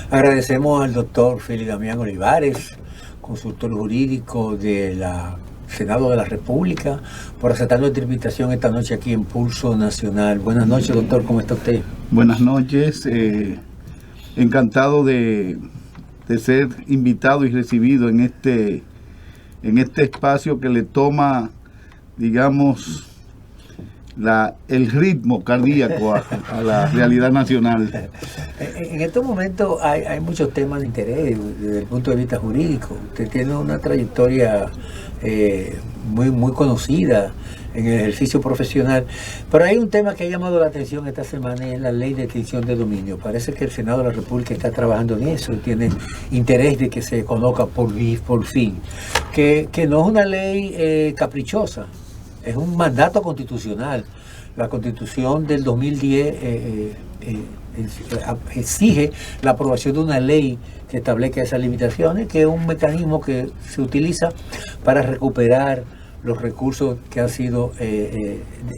Agradecemos al doctor Félix Damián Olivares, consultor jurídico de la Senado de la República, por aceptar nuestra invitación esta noche aquí en Pulso Nacional. Buenas noches, doctor, ¿cómo está usted? Buenas noches, encantado de ser invitado y recibido en este espacio que le toma, digamos, el ritmo cardíaco a la realidad nacional. En estos momentos hay muchos temas de interés desde el punto de vista jurídico. Usted tiene una trayectoria muy conocida en el ejercicio profesional, pero hay un tema que ha llamado la atención esta semana y es la ley de extinción de dominio. Parece que el Senado de la República está trabajando en eso y tiene interés de que se conozca por fin, que no es una ley caprichosa. Es un mandato constitucional. La Constitución del 2010 exige la aprobación de una ley que establezca esas limitaciones, que es un mecanismo que se utiliza para recuperar los recursos que han sido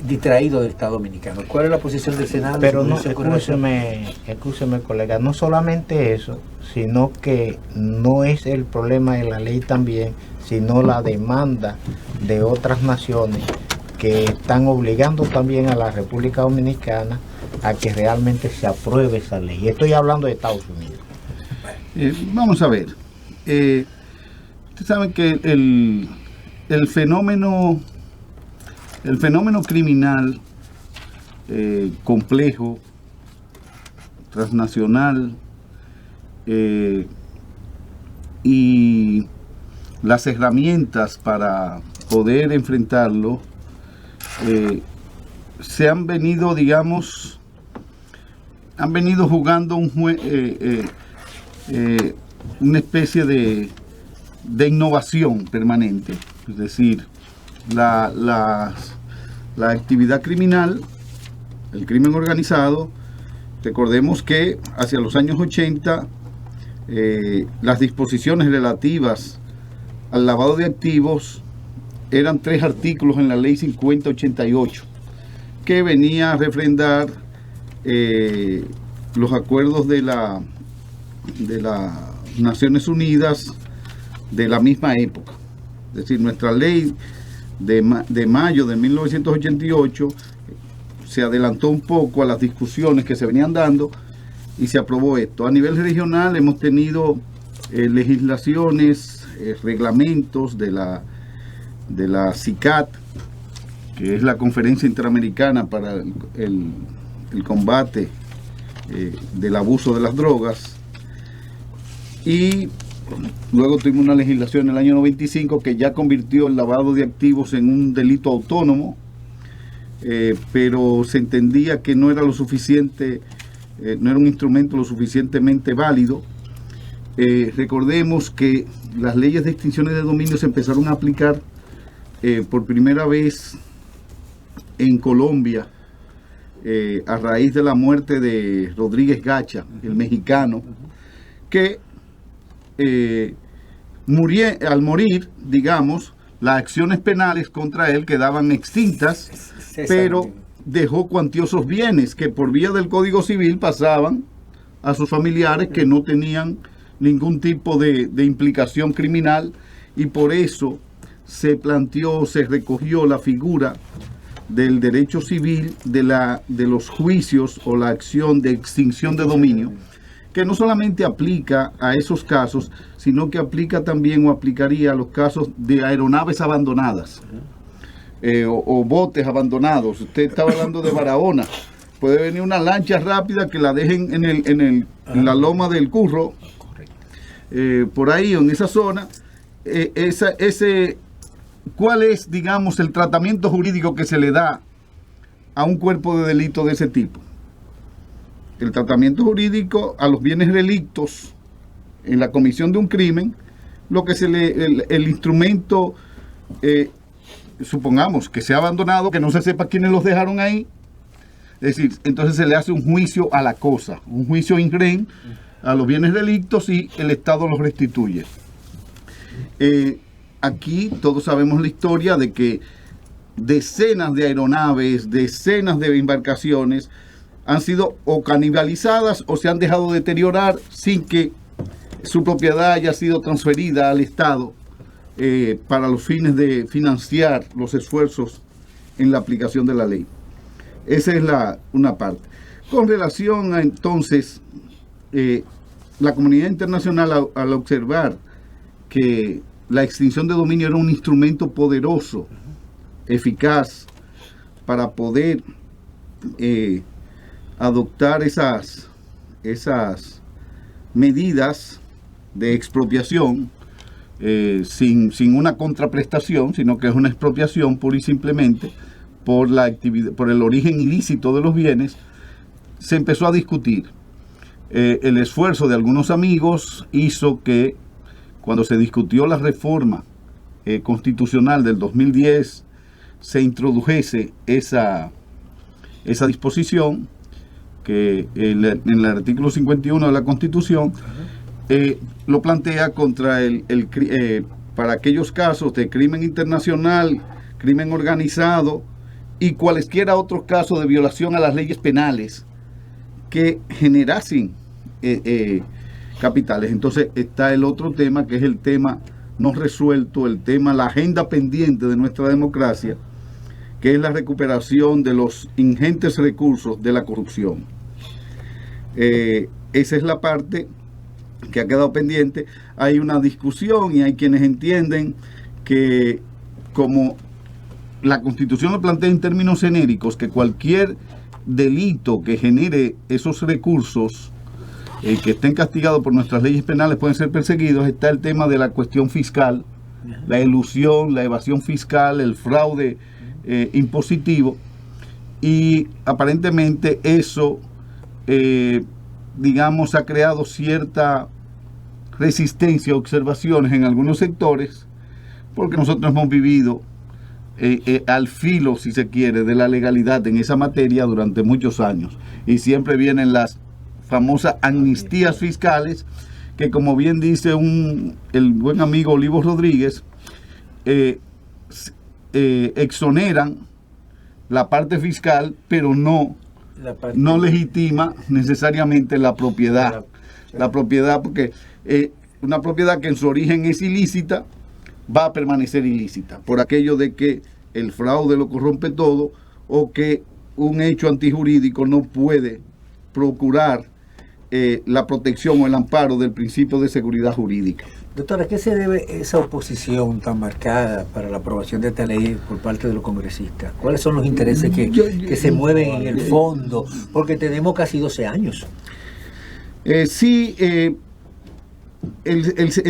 distraídos del Estado Dominicano. ¿Cuál es la posición del Senado? Pero no, escúcheme, colega, no solamente eso, sino que no es el problema de la ley también, sino la demanda de otras naciones que están obligando también a la República Dominicana a que realmente se apruebe esa ley. Estoy hablando de Estados Unidos. Vamos a ver. Ustedes saben que el fenómeno criminal complejo, transnacional, y las herramientas para poder enfrentarlo se han venido, digamos, jugando una especie de innovación permanente. Es decir, la actividad criminal, el crimen organizado, recordemos que hacia los años 80 las disposiciones relativas al lavado de activos eran 3 artículos en la ley 5088 que venía a refrendar los acuerdos de las Naciones Unidas de la misma época. Es decir, nuestra ley de mayo de 1988 se adelantó un poco a las discusiones que se venían dando y se aprobó esto. A nivel regional hemos tenido legislaciones, reglamentos de la CICAT, que es la Conferencia Interamericana para el combate del abuso de las drogas, y luego tuvimos una legislación en el año 95 que ya convirtió el lavado de activos en un delito autónomo, pero se entendía que no era lo suficiente, no era un instrumento lo suficientemente válido. Recordemos que las leyes de extinciones de dominio se empezaron a aplicar por primera vez en Colombia a raíz de la muerte de Rodríguez Gacha, el mexicano, que al morir, digamos, las acciones penales contra él quedaban extintas, pero dejó cuantiosos bienes que por vía del Código Civil pasaban a sus familiares que no tenían ningún tipo de implicación criminal, y por eso se recogió la figura del derecho civil de los juicios o la acción de extinción de dominio, que no solamente aplica a esos casos, sino que aplica también o aplicaría a los casos de aeronaves abandonadas o botes abandonados. Usted estaba hablando de Barahona. Puede venir una lancha rápida que la dejen en la loma del Curro, por ahí, en esa zona. ¿Cuál es, digamos, el tratamiento jurídico que se le da a un cuerpo de delito de ese tipo? El tratamiento jurídico a los bienes relictos en la comisión de un crimen, lo que el instrumento, supongamos que sea abandonado, que no se sepa quiénes los dejaron ahí. Es decir, entonces se le hace un juicio a la cosa, un juicio in rem a los bienes relictos, y el Estado los restituye. Aquí todos sabemos la historia de que decenas de aeronaves, decenas de embarcaciones han sido o canibalizadas o se han dejado deteriorar sin que su propiedad haya sido transferida al Estado para los fines de financiar los esfuerzos en la aplicación de la ley. Esa es una parte. Con relación a entonces, la comunidad internacional al observar que la extinción de dominio era un instrumento poderoso, eficaz, para poder adoptar esas medidas de expropiación sin una contraprestación, sino que es una expropiación pura y simplemente por la actividad, por el origen ilícito de los bienes, se empezó a discutir. El esfuerzo de algunos amigos hizo que cuando se discutió la reforma constitucional del 2010 se introdujese esa disposición que en el artículo 51 de la Constitución lo plantea contra para aquellos casos de crimen internacional, crimen organizado y cualesquiera otros casos de violación a las leyes penales que generasen capitales. Entonces está el otro tema, que es el tema no resuelto, la agenda pendiente de nuestra democracia, que es la recuperación de los ingentes recursos de la corrupción. Esa es la parte que ha quedado pendiente. Hay una discusión y hay quienes entienden que, como la Constitución lo plantea en términos genéricos, que cualquier delito que genere esos recursos que estén castigados por nuestras leyes penales pueden ser perseguidos. Está el tema de la cuestión fiscal, la elusión, la evasión fiscal, el fraude impositivo, y aparentemente eso digamos ha creado cierta resistencia, observaciones en algunos sectores, porque nosotros hemos vivido al filo, si se quiere, de la legalidad en esa materia durante muchos años, y siempre vienen las famosas amnistías fiscales que, como bien dice el buen amigo Olivo Rodríguez, exoneran la parte fiscal, pero no legitima necesariamente la propiedad. La propiedad, porque una propiedad que en su origen es ilícita va a permanecer ilícita por aquello de que el fraude lo corrompe todo, o que un hecho antijurídico no puede procurar la protección o el amparo del principio de seguridad jurídica. Doctora, ¿a qué se debe esa oposición tan marcada para la aprobación de esta ley por parte de los congresistas? ¿Cuáles son los intereses que se mueven en el fondo? Porque tenemos casi 12 años. En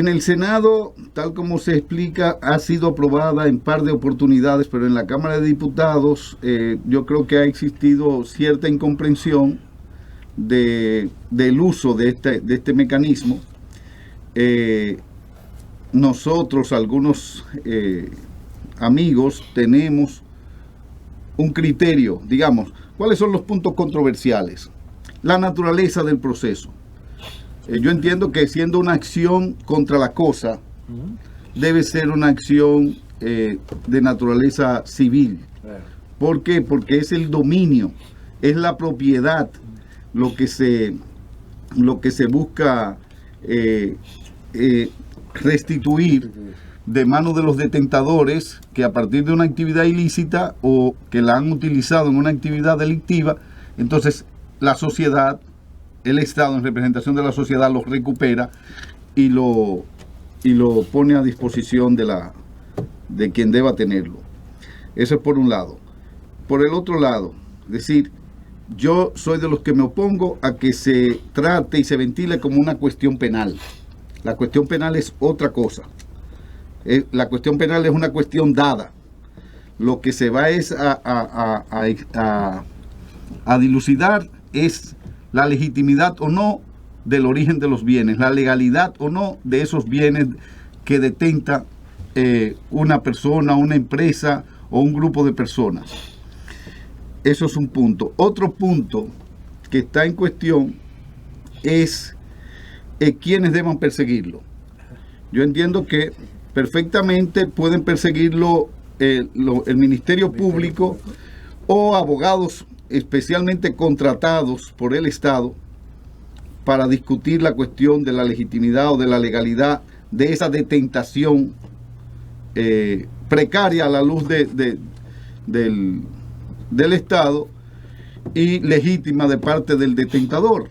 el Senado, tal como se explica, ha sido aprobada en par de oportunidades, pero en la Cámara de Diputados yo creo que ha existido cierta incomprensión del uso de este mecanismo. Nosotros, algunos amigos, tenemos un criterio, digamos, ¿cuáles son los puntos controversiales? La naturaleza del proceso. Yo entiendo que siendo una acción contra la cosa, debe ser una acción de naturaleza civil. ¿Por qué? Porque es el dominio, es la propiedad lo que se busca restituir de manos de los detentadores, que a partir de una actividad ilícita o que la han utilizado en una actividad delictiva, entonces la sociedad, el Estado en representación de la sociedad, los recupera y lo pone a disposición de quien deba tenerlo. Eso es por un lado. Por el otro lado, es decir, yo soy de los que me opongo a que se trate y se ventile como una cuestión penal. La cuestión penal es otra cosa. La cuestión penal es una cuestión dada. Lo que se va es a dilucidar es la legitimidad o no del origen de los bienes, la legalidad o no de esos bienes que detenta una persona, una empresa o un grupo de personas. Eso es un punto. Otro punto que está en cuestión es quiénes deban perseguirlo. Yo entiendo que perfectamente pueden perseguirlo el Ministerio Público o abogados especialmente contratados por el Estado para discutir la cuestión de la legitimidad o de la legalidad de esa detentación precaria a la luz del Estado y legítima de parte del detentador.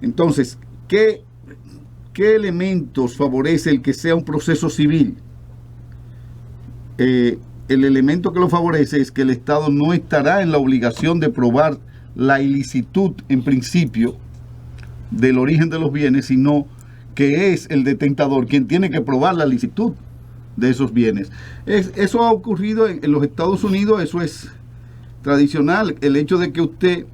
Entonces, ¿qué elementos favorece el que sea un proceso civil? El elemento que lo favorece es que el Estado no estará en la obligación de probar la ilicitud en principio del origen de los bienes, sino que es el detentador quien tiene que probar la licitud de esos bienes. Eso ha ocurrido en los Estados Unidos, eso es tradicional, el hecho de que usted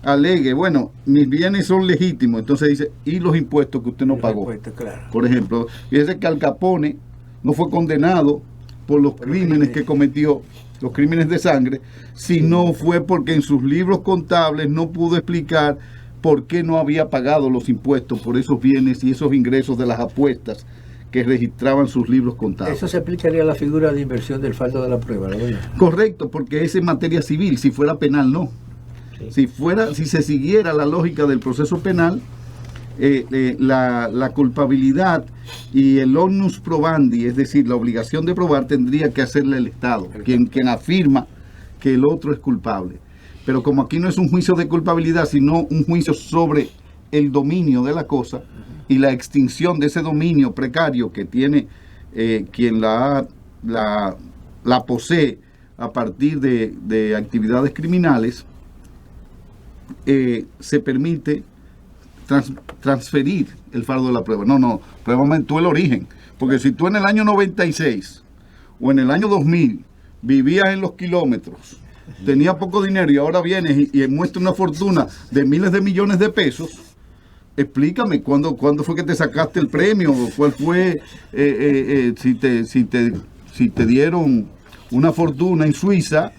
alegue, bueno, mis bienes son legítimos, entonces dice, ¿y los impuestos que usted no pagó? Claro. Por ejemplo, fíjese que Al Capone no fue condenado por los crímenes que cometió, los crímenes de sangre, sino fue porque en sus libros contables no pudo explicar por qué no había pagado los impuestos por esos bienes y esos ingresos de las apuestas que registraban sus libros contables. Eso se aplicaría a la figura de inversión del faldo de la prueba, ¿no? Correcto, porque es en materia civil, si fuera penal no. Si se siguiera la lógica del proceso penal, la culpabilidad y el onus probandi, es decir, la obligación de probar, tendría que hacerle el Estado, quien afirma que el otro es culpable. Pero como aquí no es un juicio de culpabilidad, sino un juicio sobre el dominio de la cosa y la extinción de ese dominio precario que tiene quien la posee a partir de actividades criminales, se permite transferir el fardo de la prueba. No, pruébame tú el origen. Porque si tú en el año 96 o en el año 2000 vivías en los kilómetros, tenías poco dinero y ahora vienes y muestras una fortuna de miles de millones de pesos, explícame cuándo fue que te sacaste el premio, cuál fue, si te dieron una fortuna en Suiza,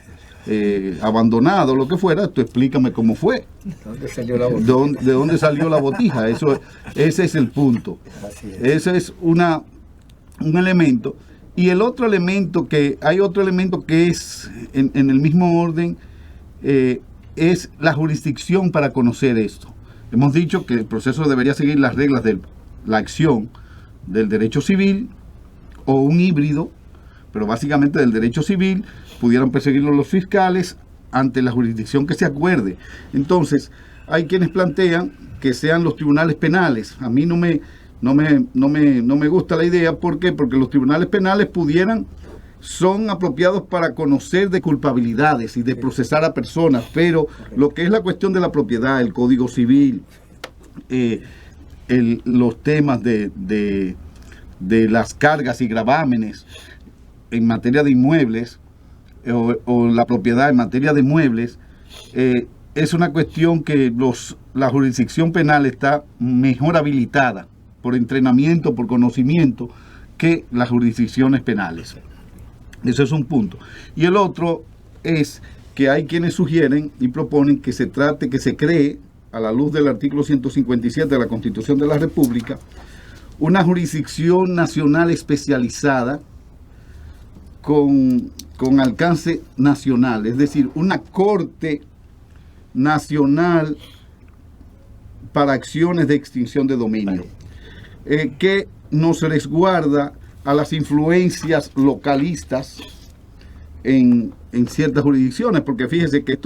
abandonado, lo que fuera, tú explícame cómo fue. ¿Dónde salió la botija? ¿De dónde salió la botija? Ese es el punto. Ese es un elemento. Y el otro elemento hay otro elemento que es en el mismo orden, es la jurisdicción para conocer esto. Hemos dicho que el proceso debería seguir las reglas de la acción del derecho civil o un híbrido, pero básicamente del derecho civil. Pudieran perseguirlo los fiscales ante la jurisdicción que se acuerde. Entonces, hay quienes plantean que sean los tribunales penales. A mí no me gusta la idea. ¿Por qué? Porque los tribunales penales son apropiados para conocer de culpabilidades y de procesar a personas, pero lo que es la cuestión de la propiedad, el Código Civil, los temas de las cargas y gravámenes en materia de inmuebles, o la propiedad en materia de muebles, es una cuestión que la jurisdicción penal está mejor habilitada por entrenamiento, por conocimiento, que las jurisdicciones penales. Eso es un punto. Y el otro es que hay quienes sugieren y proponen que se cree, a la luz del artículo 157 de la Constitución de la República, una jurisdicción nacional especializada con alcance nacional, es decir, una corte nacional para acciones de extinción de dominio, que nos resguarda a las influencias localistas en ciertas jurisdicciones, porque fíjese que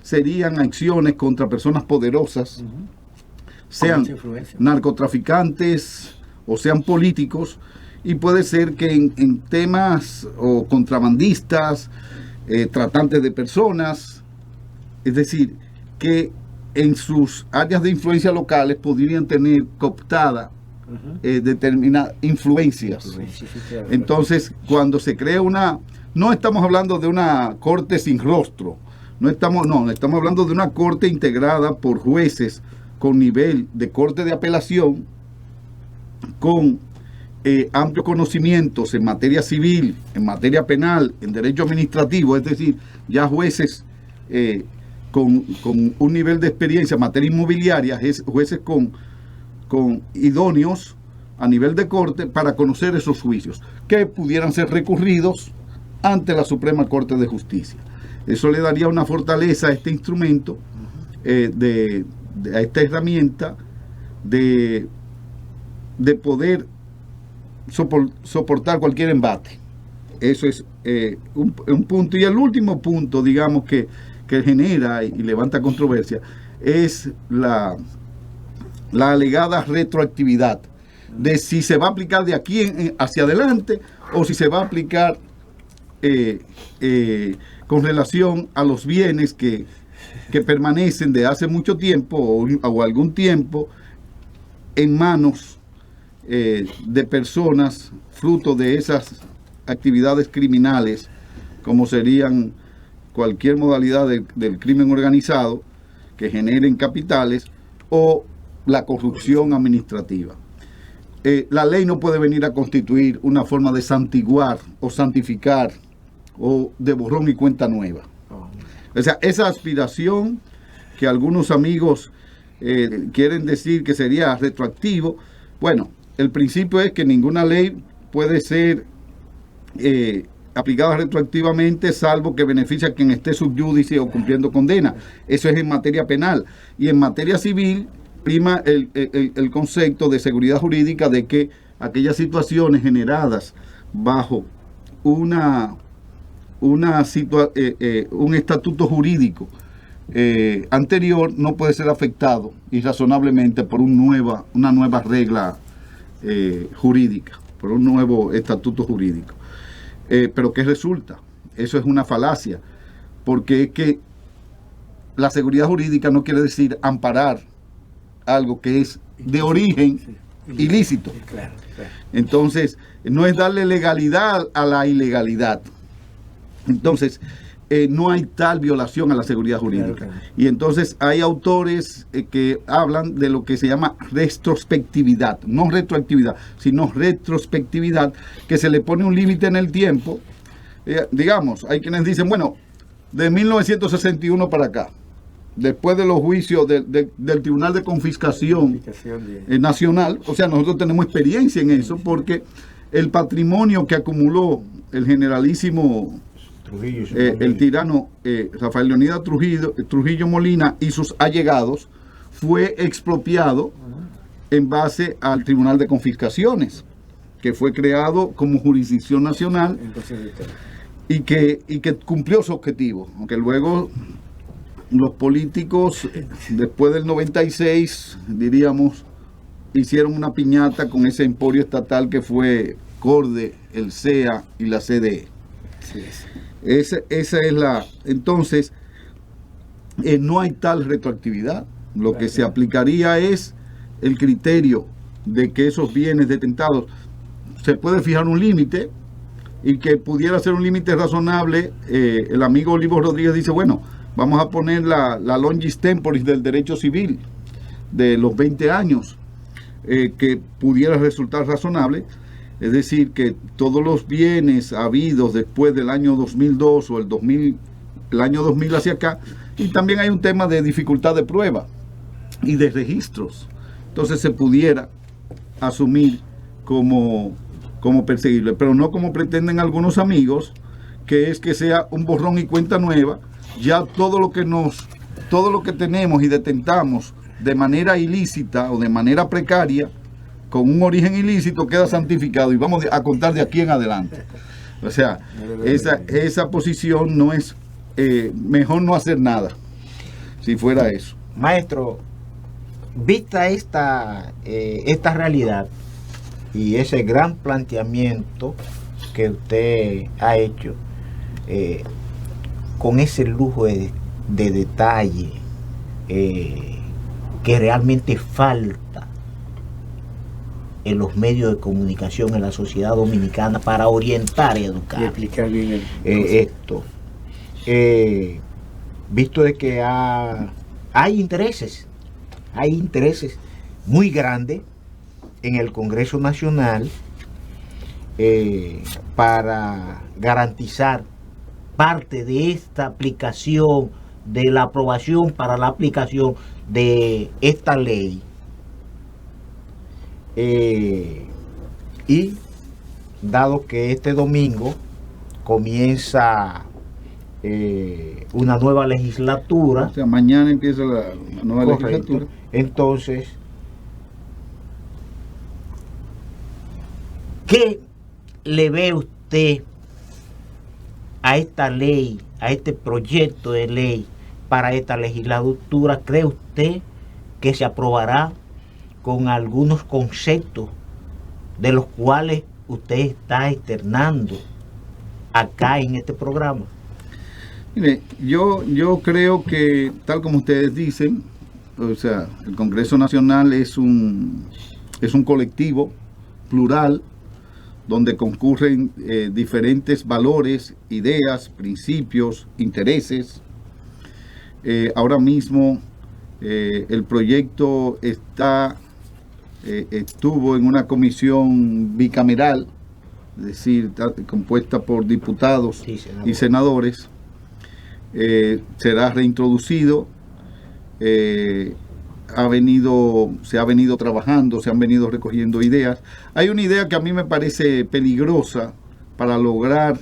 serían acciones contra personas poderosas, sean narcotraficantes o sean políticos, y puede ser que en temas o contrabandistas, tratantes de personas, es decir, que en sus áreas de influencia locales podrían tener cooptada determinadas influencias. Entonces, cuando se crea no estamos hablando de una corte sin rostro, estamos hablando de una corte integrada por jueces con nivel de corte de apelación, con amplios conocimientos en materia civil, en materia penal, en derecho administrativo, es decir, ya jueces con un nivel de experiencia en materia inmobiliaria, jueces con idóneos a nivel de corte para conocer esos juicios, que pudieran ser recurridos ante la Suprema Corte de Justicia. Eso le daría una fortaleza a este instrumento, a esta herramienta de poder soportar cualquier embate. Eso es un punto. Y el último punto, digamos, que genera y levanta controversia es la alegada retroactividad de si se va a aplicar de aquí hacia adelante o si se va a aplicar con relación a los bienes que permanecen de hace mucho tiempo o algún tiempo en manos de personas fruto de esas actividades criminales, como serían cualquier modalidad del crimen organizado que generen capitales o la corrupción administrativa. La ley no puede venir a constituir una forma de santiguar o santificar o de borrón y cuenta nueva. O sea, esa aspiración que algunos amigos quieren decir que sería retroactivo, bueno, el principio es que ninguna ley puede ser aplicada retroactivamente, salvo que beneficie a quien esté sub judice o cumpliendo condena. Eso es en materia penal. Y en materia civil prima el concepto de seguridad jurídica, de que aquellas situaciones generadas bajo un estatuto jurídico anterior no puede ser afectado irrazonablemente por una nueva regla jurídica, por un nuevo estatuto jurídico. Pero ¿qué resulta? Eso es una falacia, porque es que la seguridad jurídica no quiere decir amparar algo que es de origen ilícito. Entonces, no es darle legalidad a la ilegalidad. Entonces, no hay tal violación a la seguridad jurídica. Y entonces hay autores que hablan de lo que se llama retrospectividad, no retroactividad, sino retrospectividad, que se le pone un límite en el tiempo. Digamos, hay quienes dicen, bueno, de 1961 para acá, después de los juicios del Tribunal de Confiscación Nacional, o sea, nosotros tenemos experiencia en eso, porque el patrimonio que acumuló el generalísimo el tirano Rafael Leonidas Trujillo Molina y sus allegados fue expropiado en base al Tribunal de Confiscaciones, que fue creado como jurisdicción nacional y que cumplió su objetivo, aunque luego los políticos después del 96, diríamos, hicieron una piñata con ese emporio estatal que fue CORDE, el CEA y la CDE. Esa es la... Entonces, no hay tal retroactividad. Lo que se aplicaría es el criterio de que esos bienes detentados se puede fijar un límite, y que pudiera ser un límite razonable. El amigo Olivo Rodríguez dice, bueno, vamos a poner la longis temporis del derecho civil de los 20 años, que pudiera resultar razonable. Es decir, que todos los bienes habidos después del año 2002 o el año 2000 hacia acá, y también hay un tema de dificultad de prueba y de registros, entonces se pudiera asumir como perseguible, pero no como pretenden algunos amigos, que es que sea un borrón y cuenta nueva. Ya todo lo que tenemos y detentamos de manera ilícita o de manera precaria, con un origen ilícito, queda santificado y vamos a contar de aquí en adelante. O sea, esa posición no es, mejor no hacer nada, si fuera eso. Maestro, vista esta realidad y ese gran planteamiento que usted ha hecho, con ese lujo de detalle que realmente falta en los medios de comunicación en la sociedad dominicana para orientar y educar y explicar bien esto, visto de que hay intereses muy grandes en el Congreso Nacional para garantizar parte de esta aplicación, de la aprobación para la aplicación de esta ley. Y dado que este domingo comienza una nueva legislatura. O sea, mañana empieza la nueva Correcto. legislatura. Entonces, ¿qué le ve usted a esta ley, a este proyecto de ley para esta legislatura? ¿Cree usted que se aprobará con algunos conceptos de los cuales usted está externando acá en este programa? Mire, yo creo que, tal como ustedes dicen, o sea, el Congreso Nacional es un colectivo plural donde concurren diferentes valores, ideas, principios, intereses. Ahora mismo el proyecto estuvo en una comisión bicameral, es decir, compuesta por diputados y senadores. Será reintroducido. Se ha venido trabajando, se han venido recogiendo ideas. Hay una idea que a mí me parece peligrosa para lograr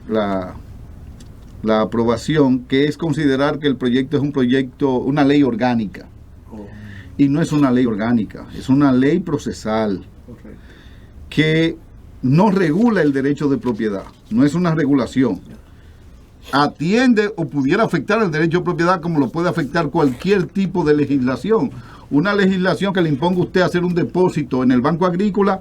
la aprobación, que es considerar que el proyecto es una ley orgánica. Y no es una ley orgánica, es una ley procesal que no regula el derecho de propiedad, no es una regulación. Atiende o pudiera afectar el derecho de propiedad como lo puede afectar cualquier tipo de legislación. Una legislación que le imponga a usted hacer un depósito en el Banco Agrícola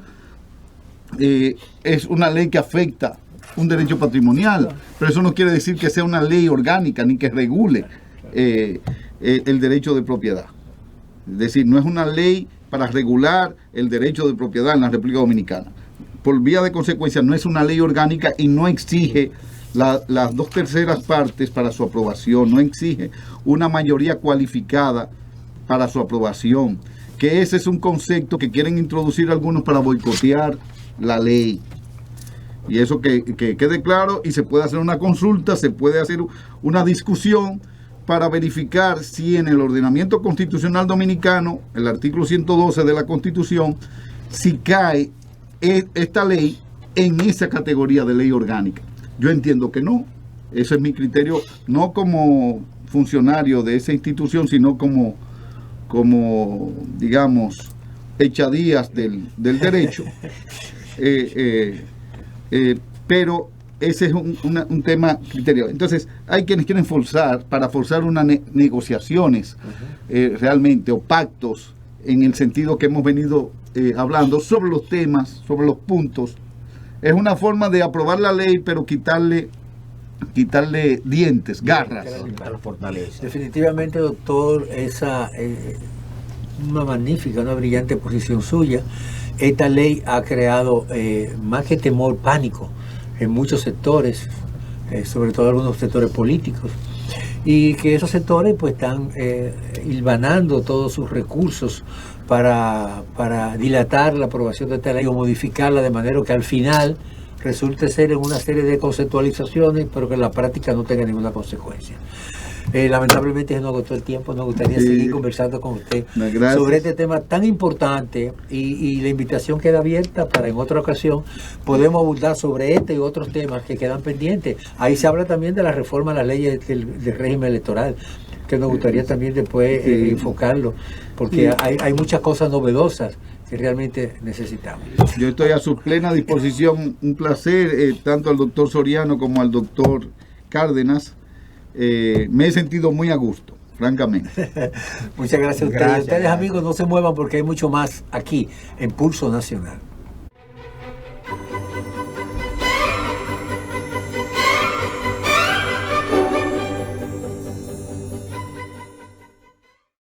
es una ley que afecta un derecho patrimonial, pero eso no quiere decir que sea una ley orgánica ni que regule el derecho de propiedad. Es decir, no es una ley para regular el derecho de propiedad en la República Dominicana. Por vía de consecuencia, no es una ley orgánica y no exige las 2/3 partes para su aprobación, no exige una mayoría cualificada para su aprobación, que ese es un concepto que quieren introducir algunos para boicotear la ley. Y eso que quede claro, y se puede hacer una consulta, se puede hacer una discusión para verificar si en el ordenamiento constitucional dominicano, el artículo 112 de la Constitución, si cae esta ley en esa categoría de ley orgánica. Yo entiendo que no. Ese es mi criterio, no como funcionario de esa institución, sino como digamos, echadías del derecho. Pero ese es un tema criterio. Entonces, hay quienes quieren forzar unas negociaciones realmente, o pactos, en el sentido que hemos venido hablando sobre los temas, sobre los puntos. Es una forma de aprobar la ley, pero quitarle dientes, garras. Definitivamente, doctor, esa una magnífica, una brillante posición suya. Esta ley ha creado más que temor, pánico en muchos sectores, sobre todo algunos sectores políticos, y que esos sectores pues están hilvanando todos sus recursos para dilatar la aprobación de esta ley o modificarla de manera que al final resulte ser en una serie de conceptualizaciones, pero que en la práctica no tenga ninguna consecuencia. Lamentablemente se nos agotó el tiempo. Nos gustaría seguir conversando con usted sobre este tema tan importante, y la invitación queda abierta para en otra ocasión podemos abundar sobre este y otros temas que quedan pendientes. Ahí se habla también de la reforma a las leyes del régimen electoral, que nos gustaría también después enfocarlo, porque hay muchas cosas novedosas que realmente necesitamos. Yo estoy a su plena disposición. Un placer, tanto al doctor Soriano como al doctor Cárdenas. Me he sentido muy a gusto, francamente. Muchas gracias a ustedes. Ustedes, amigos, no se muevan porque hay mucho más aquí en Pulso Nacional.